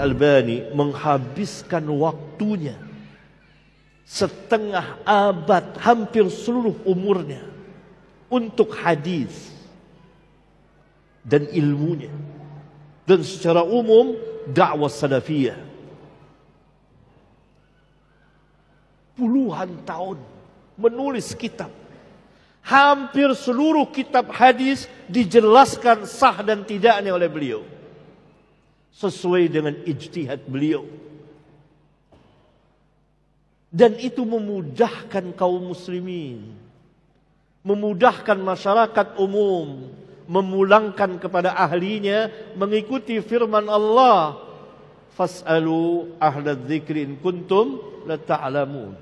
Al-Albani menghabiskan waktunya setengah abad, hampir seluruh umurnya untuk hadis dan ilmunya, dan secara umum dakwah salafiyah. Puluhan tahun menulis kitab. Hampir seluruh kitab hadis dijelaskan sah dan tidaknya oleh beliau, sesuai dengan ijtihad beliau. Dan itu memudahkan kaum muslimin, memudahkan masyarakat umum, memulangkan kepada ahlinya mengikuti firman Allah, fas'alu ahla dzikri in kuntum la ta'lamun.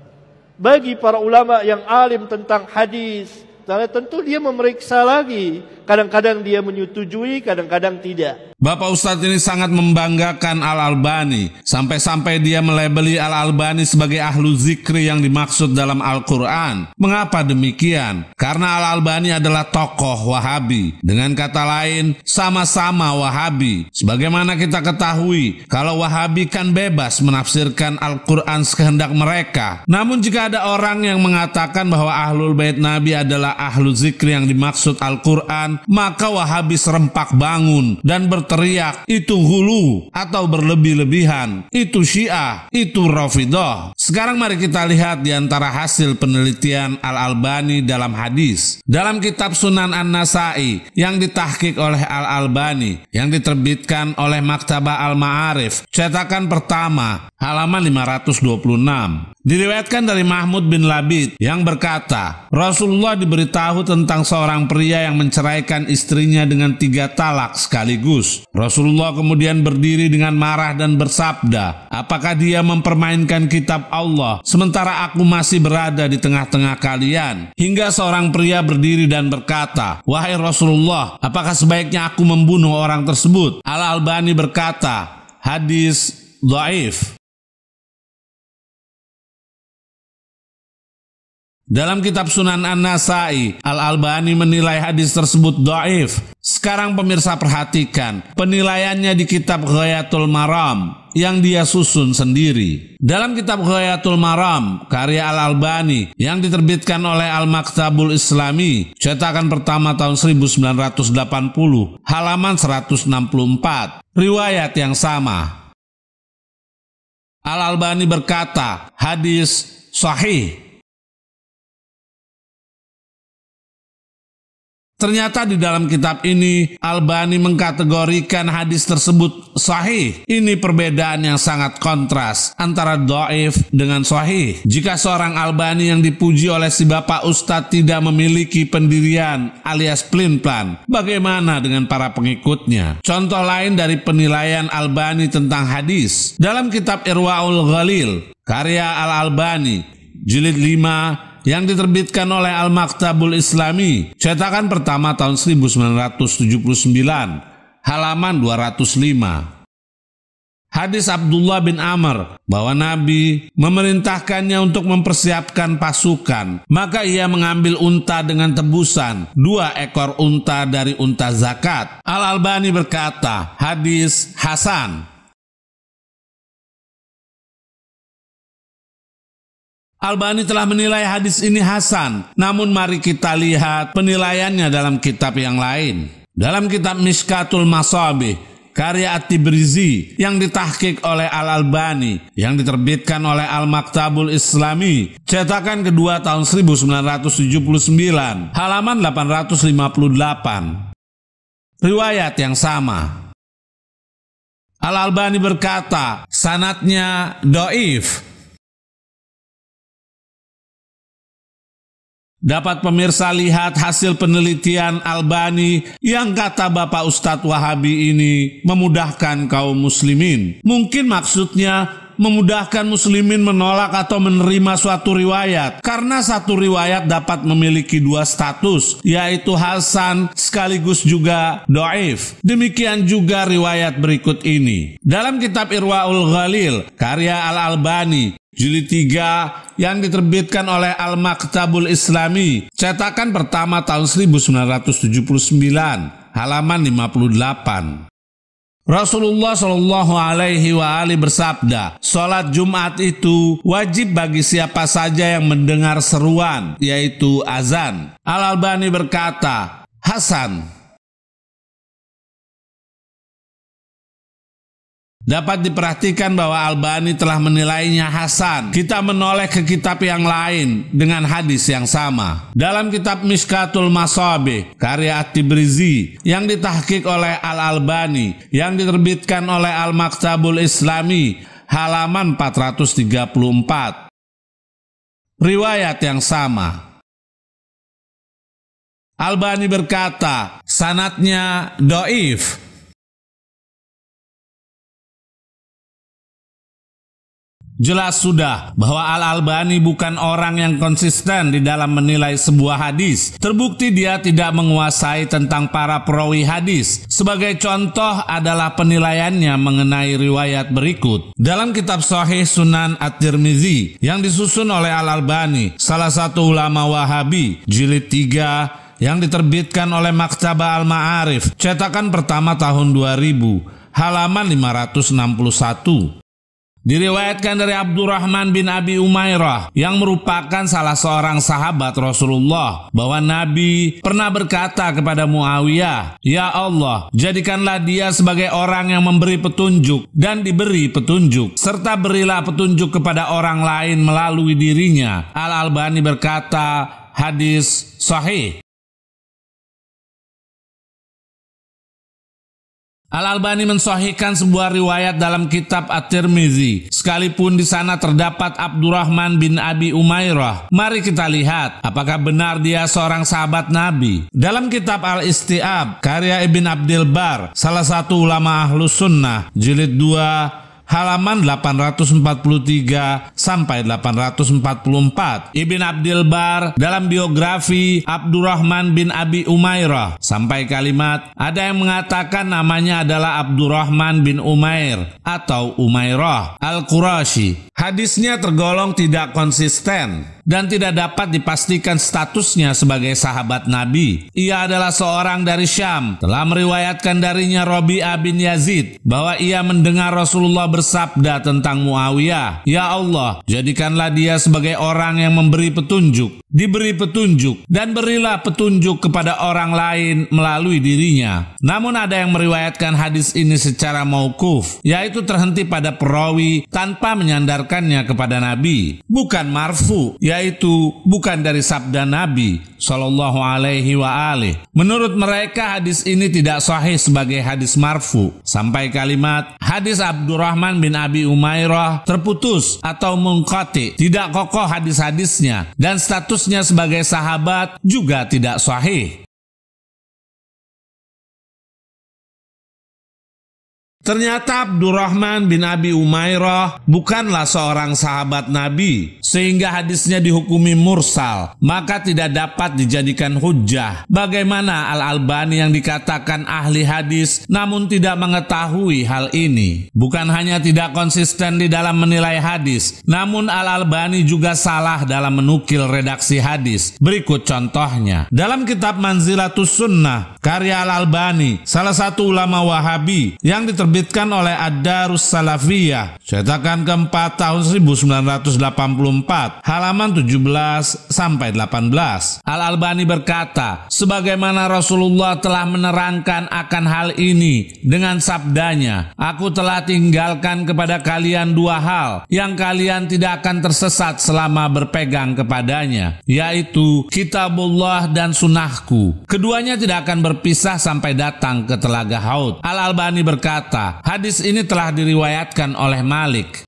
Bagi para ulama yang alim tentang hadis, tentu dia memeriksa lagi. Kadang-kadang dia menyetujui, kadang-kadang tidak. Bapak Ustadz ini sangat membanggakan Al-Albani, sampai-sampai dia melabeli Al-Albani sebagai ahlu zikri yang dimaksud dalam Al-Quran. Mengapa demikian? Karena Al-Albani adalah tokoh Wahabi. Dengan kata lain, sama-sama Wahabi. Sebagaimana kita ketahui, kalau Wahabi kan bebas menafsirkan Al-Quran sekehendak mereka. Namun jika ada orang yang mengatakan bahwa Ahlul Bait Nabi adalah ahlu zikri yang dimaksud Al-Quran, maka Wahabi serempak bangun dan berteriak, itu hulu atau berlebih-lebihan, itu Syiah, itu Rafidah. Sekarang mari kita lihat di antara hasil penelitian Al-Albani dalam hadis. Dalam kitab Sunan An-Nasai yang ditahqiq oleh Al-Albani, yang diterbitkan oleh Maktabah Al-Ma'arif, cetakan pertama, halaman 526. Diriwayatkan dari Mahmud bin Labid yang berkata, Rasulullah diberitahu tentang seorang pria yang menceraikan istrinya dengan 3 talak sekaligus. Rasulullah kemudian berdiri dengan marah dan bersabda, apakah dia mempermainkan kitab Allah sementara aku masih berada di tengah-tengah kalian? Hingga seorang pria berdiri dan berkata, wahai Rasulullah, apakah sebaiknya aku membunuh orang tersebut? Al-Albani berkata, hadis dhaif. Dalam kitab Sunan An-Nasai, Al-Albani menilai hadis tersebut dhaif. Sekarang pemirsa perhatikan, penilaiannya di kitab Ghayatul Maram yang dia susun sendiri. Dalam kitab Ghayatul Maram, karya Al-Albani yang diterbitkan oleh Al-Maktabul Islami, cetakan pertama tahun 1980, halaman 164, riwayat yang sama. Al-Albani berkata, hadis sahih. Ternyata di dalam kitab ini, Albani mengkategorikan hadis tersebut sahih. Ini perbedaan yang sangat kontras antara dhaif dengan sahih. Jika seorang Albani yang dipuji oleh si Bapak Ustadz tidak memiliki pendirian alias plin-plan, bagaimana dengan para pengikutnya? Contoh lain dari penilaian Albani tentang hadis. Dalam kitab Irwaul Ghalil, karya Al-Albani, jilid 5, yang diterbitkan oleh Al-Maktabul Islami, cetakan pertama tahun 1979, halaman 205. Hadis Abdullah bin Amr bahwa Nabi memerintahkannya untuk mempersiapkan pasukan, maka ia mengambil unta dengan tebusan, 2 ekor unta dari unta zakat. Al-Albani berkata, hadis hasan. Albani telah menilai hadis ini hasan, namun mari kita lihat penilaiannya dalam kitab yang lain. Dalam kitab Mishkatul Masabih, karya At-Tibrizi yang ditahqiq oleh Al-Albani, yang diterbitkan oleh Al-Maktabul Islami, cetakan kedua tahun 1979, halaman 858. Riwayat yang sama. Al-Albani berkata, sanadnya dhaif. Dapat pemirsa lihat hasil penelitian Albani yang kata Bapak Ustadz Wahabi ini memudahkan kaum muslimin. Mungkin maksudnya memudahkan muslimin menolak atau menerima suatu riwayat, karena satu riwayat dapat memiliki 2 status, yaitu hasan sekaligus juga dhaif. Demikian juga riwayat berikut ini. Dalam kitab Irwaul Ghalil, karya Al-Albani, jilid 3 yang diterbitkan oleh Al-Maktabul Islami, cetakan pertama tahun 1979, halaman 58. Rasulullah Shallallahu Alaihi Wasallam bersabda, sholat Jumat itu wajib bagi siapa saja yang mendengar seruan, yaitu azan. Al-Albani berkata, Hasan. Dapat diperhatikan bahwa Albani telah menilainya hasan. Kita menoleh ke kitab yang lain dengan hadis yang sama. Dalam kitab Mishkatul Masabih karya At-Tibrizi yang ditahqiq oleh Al-Albani, yang diterbitkan oleh Al-Maktabul Islami, halaman 434. Riwayat yang sama. Albani berkata, sanadnya dhaif. Jelas sudah bahwa Al-Albani bukan orang yang konsisten di dalam menilai sebuah hadis. Terbukti dia tidak menguasai tentang para perawi hadis. Sebagai contoh adalah penilaiannya mengenai riwayat berikut. Dalam kitab Sahih Sunan At-Tirmizi yang disusun oleh Al-Albani, salah satu ulama Wahabi, jilid 3 yang diterbitkan oleh Maktabah Al-Ma'arif, cetakan pertama tahun 2000, halaman 561. Diriwayatkan dari Abdurrahman bin Abi Umairah yang merupakan salah seorang sahabat Rasulullah bahwa Nabi pernah berkata kepada Muawiyah, "Ya Allah, jadikanlah dia sebagai orang yang memberi petunjuk dan diberi petunjuk, serta berilah petunjuk kepada orang lain melalui dirinya." Al-Albani berkata, hadis sahih. Al-Albani mensahihkan sebuah riwayat dalam kitab At-Tirmizi, sekalipun di sana terdapat Abdurrahman bin Abi Umairah. Mari kita lihat apakah benar dia seorang sahabat Nabi. Dalam kitab Al-Istiab karya Ibn Abdil Bar, salah satu ulama Ahlus Sunnah, jilid 2 halaman 843 sampai 844. Ibn Abdil Bar dalam biografi Abdurrahman bin Abi Umairah sampai kalimat, ada yang mengatakan namanya adalah Abdurrahman bin Umair atau Umairah Al-Qurashi. Hadisnya tergolong tidak konsisten dan tidak dapat dipastikan statusnya sebagai sahabat Nabi. Ia adalah seorang dari Syam. Telah meriwayatkan darinya Rabi'ah bin Yazid bahwa ia mendengar Rasulullah bersabda tentang Muawiyah, "Ya Allah, jadikanlah dia sebagai orang yang memberi petunjuk, diberi petunjuk, dan berilah petunjuk kepada orang lain melalui dirinya." Namun ada yang meriwayatkan hadis ini secara mauquf, yaitu terhenti pada perawi tanpa menyandarkannya kepada Nabi. Bukan marfu, yaitu bukan dari sabda Nabi Shallallahu Alaihi Wasallam. Menurut mereka hadis ini tidak sahih sebagai hadis marfu sampai kalimat hadis Abdurrahman bin Abi Umairah terputus atau munqati, tidak kokoh hadis-hadisnya, dan statusnya sebagai sahabat juga tidak sahih. Ternyata Abdurrahman bin Abi Umairah bukanlah seorang sahabat Nabi, sehingga hadisnya dihukumi mursal, maka tidak dapat dijadikan hujjah. Bagaimana Al-Albani yang dikatakan ahli hadis namun tidak mengetahui hal ini? Bukan hanya tidak konsisten di dalam menilai hadis, namun Al-Albani juga salah dalam menukil redaksi hadis. Berikut contohnya. Dalam kitab Manzilatus Sunnah karya Al-Albani, salah satu ulama Wahabi yang diterbitkan oleh Ad-Darus Salafiyah, cetakan keempat tahun 1984, halaman 17 sampai 18. Al-Albani berkata, sebagaimana Rasulullah telah menerangkan akan hal ini dengan sabdanya, "Aku telah tinggalkan kepada kalian dua hal yang kalian tidak akan tersesat selama berpegang kepadanya, yaitu kitabullah dan sunnahku. Keduanya tidak akan berpisah sampai datang ke telaga Haud." Al-Albani berkata, hadis ini telah diriwayatkan oleh Malik.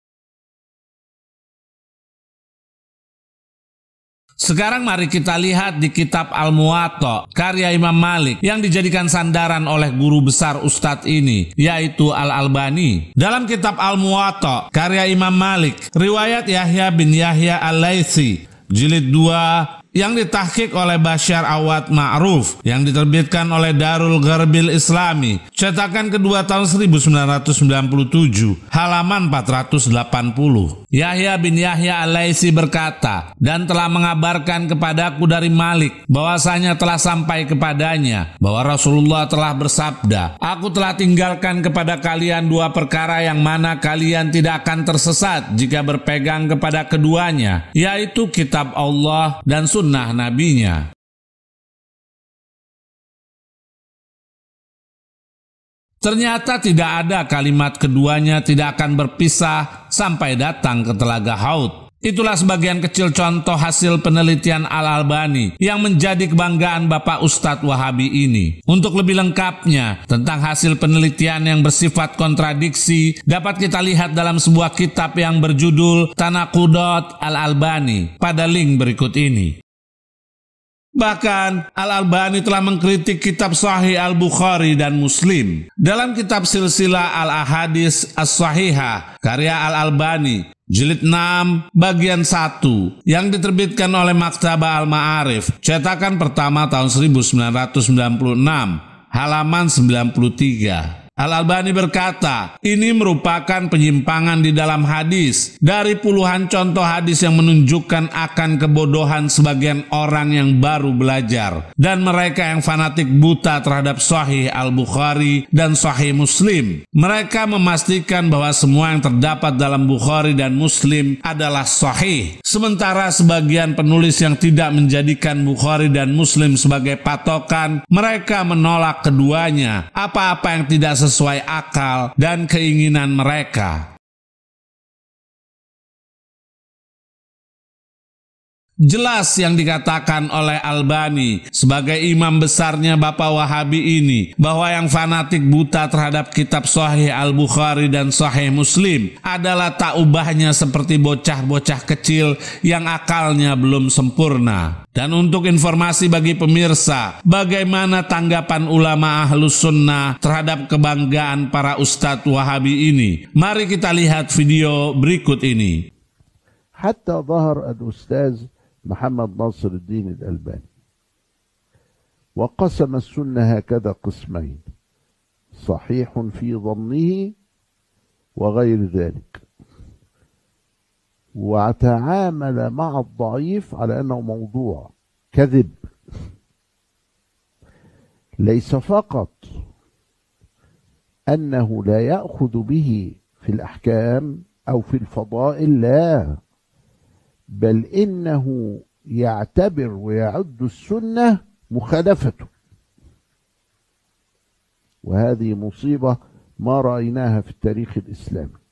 Sekarang mari kita lihat di kitab Al-Muwatta karya Imam Malik yang dijadikan sandaran oleh guru besar Ustadz ini, yaitu Al-Albani. Dalam kitab Al-Muwatta karya Imam Malik, riwayat Yahya bin Yahya Al-Laitsi, jilid 2 yang ditahqiq oleh Bashar Awad Ma'ruf, yang diterbitkan oleh Darul Gharbil Islami, cetakan kedua tahun 1997, halaman 480. Yahya bin Yahya Al-Laitsi berkata, dan telah mengabarkan kepadaku dari Malik bahwasanya telah sampai kepadanya bahwa Rasulullah telah bersabda, aku telah tinggalkan kepada kalian dua perkara yang mana kalian tidak akan tersesat jika berpegang kepada keduanya, yaitu kitab Allah dan sunnah nabinya. Ternyata tidak ada kalimat keduanya tidak akan berpisah sampai datang ke Telaga Haud. Itulah sebagian kecil contoh hasil penelitian Al-Albani yang menjadi kebanggaan Bapak Ustadz Wahabi ini. Untuk lebih lengkapnya tentang hasil penelitian yang bersifat kontradiksi dapat kita lihat dalam sebuah kitab yang berjudul Tanaqudot Al-Albani pada link berikut ini. Bahkan Al-Albani telah mengkritik kitab Sahih Al-Bukhari dan Muslim. Dalam kitab Silsilah Al-Ahadis As-Sahihah karya Al-Albani jilid 6 bagian 1 yang diterbitkan oleh Maktabah Al-Ma'arif, cetakan pertama tahun 1996, halaman 93. Al-Albani berkata, ini merupakan penyimpangan di dalam hadis dari puluhan contoh hadis yang menunjukkan akan kebodohan sebagian orang yang baru belajar dan mereka yang fanatik buta terhadap Sahih Al-Bukhari dan Sahih Muslim. Mereka memastikan bahwa semua yang terdapat dalam Bukhari dan Muslim adalah sahih, sementara sebagian penulis yang tidak menjadikan Bukhari dan Muslim sebagai patokan, mereka menolak keduanya, apa-apa yang tidak sesuai akal dan keinginan mereka. Jelas yang dikatakan oleh Albani sebagai imam besarnya Bapak Wahabi ini bahwa yang fanatik buta terhadap kitab Sahih Al-Bukhari dan Sahih Muslim adalah tak ubahnya seperti bocah-bocah kecil yang akalnya belum sempurna. Dan untuk informasi bagi pemirsa, bagaimana tanggapan ulama Ahlus Sunnah terhadap kebanggaan para Ustadz Wahabi ini? Mari kita lihat video berikut ini. Hatta zahar al-Ustaz محمد ناصر الدين الألباني وقسم السنة هكذا قسمين: صحيح في ظنه وغير ذلك، وتعامل مع الضعيف على أنه موضوع كذب، ليس فقط أنه لا يأخذ به في الأحكام أو في الفضائل، لا، بل إنه يعتبر ويعد السنة مخالفته، وهذه مصيبة ما رأيناها في التاريخ الإسلامي.